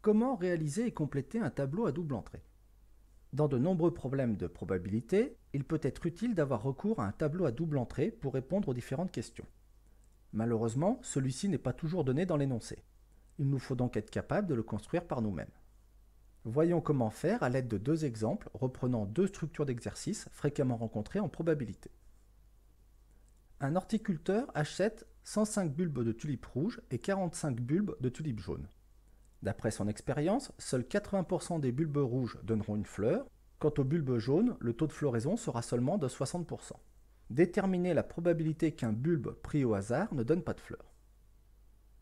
Comment réaliser et compléter un tableau à double entrée? Dans de nombreux problèmes de probabilité, il peut être utile d'avoir recours à un tableau à double entrée pour répondre aux différentes questions. Malheureusement, celui-ci n'est pas toujours donné dans l'énoncé. Il nous faut donc être capable de le construire par nous-mêmes. Voyons comment faire à l'aide de deux exemples reprenant deux structures d'exercice fréquemment rencontrées en probabilité. Un horticulteur achète 105 bulbes de tulipes rouges et 45 bulbes de tulipes jaunes. D'après son expérience, seuls 80% des bulbes rouges donneront une fleur. Quant aux bulbes jaunes, le taux de floraison sera seulement de 60%. Déterminer la probabilité qu'un bulbe pris au hasard ne donne pas de fleurs.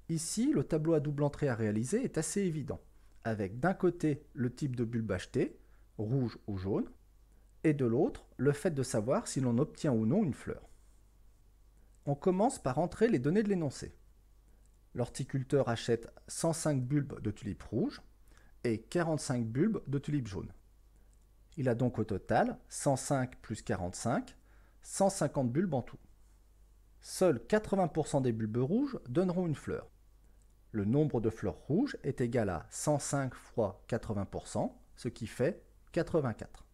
Ici, le tableau à double entrée à réaliser est assez évident, avec d'un côté le type de bulbe acheté, rouge ou jaune, et de l'autre, le fait de savoir si l'on obtient ou non une fleur. On commence par entrer les données de l'énoncé. L'horticulteur achète 105 bulbes de tulipes rouges et 45 bulbes de tulipes jaunes. Il a donc au total 105 plus 45, 150 bulbes en tout. Seuls 80% des bulbes rouges donneront une fleur. Le nombre de fleurs rouges est égal à 105 fois 80%, ce qui fait 84.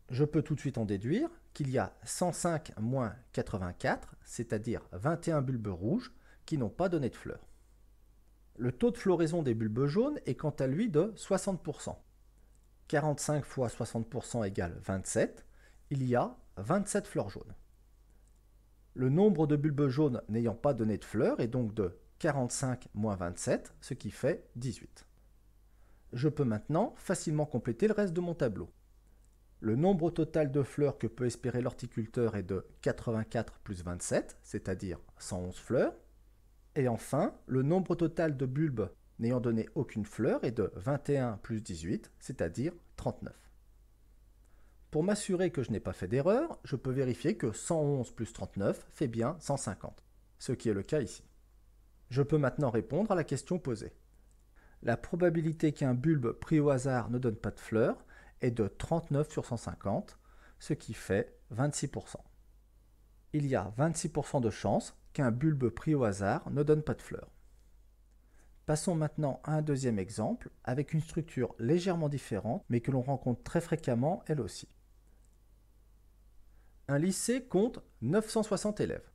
Je peux tout de suite en déduire qu'il y a 105 moins 84, c'est-à-dire 21 bulbes rouges, qui n'ont pas donné de fleurs. Le taux de floraison des bulbes jaunes est quant à lui de 60%. 45 fois 60% égale 27, il y a 27 fleurs jaunes. Le nombre de bulbes jaunes n'ayant pas donné de fleurs est donc de 45 moins 27, ce qui fait 18. Je peux maintenant facilement compléter le reste de mon tableau. Le nombre total de fleurs que peut espérer l'horticulteur est de 84 plus 27, c'est-à-dire 111 fleurs. Et enfin, le nombre total de bulbes n'ayant donné aucune fleur est de 21 plus 18, c'est-à-dire 39. Pour m'assurer que je n'ai pas fait d'erreur, je peux vérifier que 111 plus 39 fait bien 150, ce qui est le cas ici. Je peux maintenant répondre à la question posée. La probabilité qu'un bulbe pris au hasard ne donne pas de fleurs est de 39 sur 150, ce qui fait 26%. Il y a 26% de chances qu'un bulbe pris au hasard ne donne pas de fleurs. Passons maintenant à un deuxième exemple avec une structure légèrement différente mais que l'on rencontre très fréquemment elle aussi. Un lycée compte 960 élèves.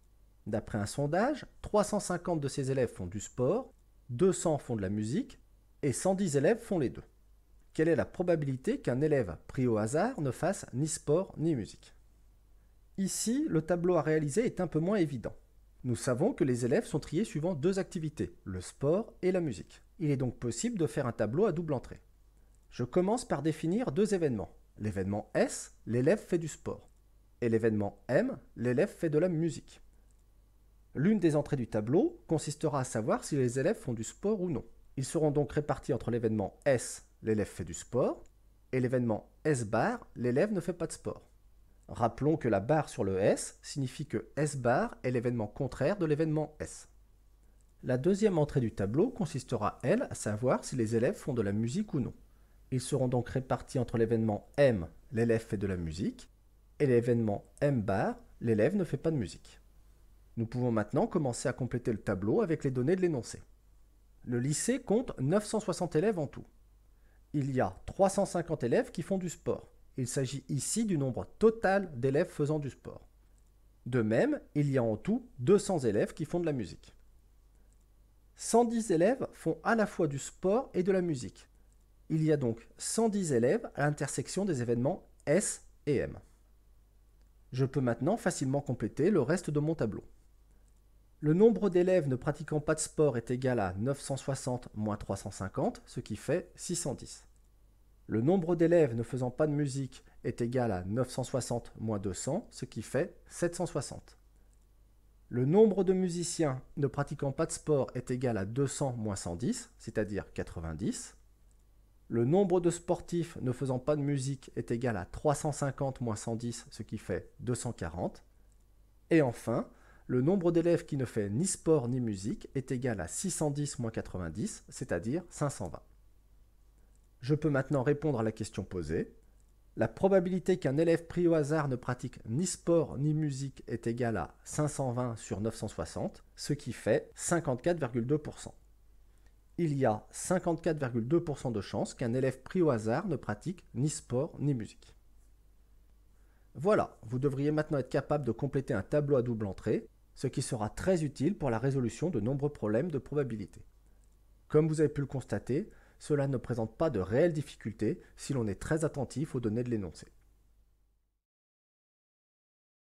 D'après un sondage, 350 de ces élèves font du sport, 200 font de la musique et 110 élèves font les deux. Quelle est la probabilité qu'un élève pris au hasard ne fasse ni sport ni musique? Ici, le tableau à réaliser est un peu moins évident. Nous savons que les élèves sont triés suivant deux activités, le sport et la musique. Il est donc possible de faire un tableau à double entrée. Je commence par définir deux événements. L'événement S, l'élève fait du sport. Et l'événement M, l'élève fait de la musique. L'une des entrées du tableau consistera à savoir si les élèves font du sport ou non. Ils seront donc répartis entre l'événement S, l'élève fait du sport, et l'événement S bar, l'élève ne fait pas de sport. Rappelons que la barre sur le S signifie que S bar est l'événement contraire de l'événement S. La deuxième entrée du tableau consistera, elle, à savoir si les élèves font de la musique ou non. Ils seront donc répartis entre l'événement M, l'élève fait de la musique, et l'événement M bar, l'élève ne fait pas de musique. Nous pouvons maintenant commencer à compléter le tableau avec les données de l'énoncé. Le lycée compte 960 élèves en tout. Il y a 350 élèves qui font du sport. Il s'agit ici du nombre total d'élèves faisant du sport. De même, il y a en tout 200 élèves qui font de la musique. 110 élèves font à la fois du sport et de la musique. Il y a donc 110 élèves à l'intersection des événements S et M. Je peux maintenant facilement compléter le reste de mon tableau. Le nombre d'élèves ne pratiquant pas de sport est égal à 960 moins 350, ce qui fait 610. Le nombre d'élèves ne faisant pas de musique est égal à 960 moins 200, ce qui fait 760. Le nombre de musiciens ne pratiquant pas de sport est égal à 200 moins 110, c'est-à-dire 90. Le nombre de sportifs ne faisant pas de musique est égal à 350 moins 110, ce qui fait 240. Et enfin, le nombre d'élèves qui ne fait ni sport ni musique est égal à 610 moins 90, c'est-à-dire 520. Je peux maintenant répondre à la question posée. La probabilité qu'un élève pris au hasard ne pratique ni sport ni musique est égale à 520 sur 960, ce qui fait 54,2%. il y a 54,2% de chances qu'un élève pris au hasard ne pratique ni sport ni musique. Voilà, vous devriez maintenant être capable de compléter un tableau à double entrée, ce qui sera très utile pour la résolution de nombreux problèmes de probabilité. Comme vous avez pu le constater, cela ne présente pas de réelles difficultés si l'on est très attentif aux données de l'énoncé.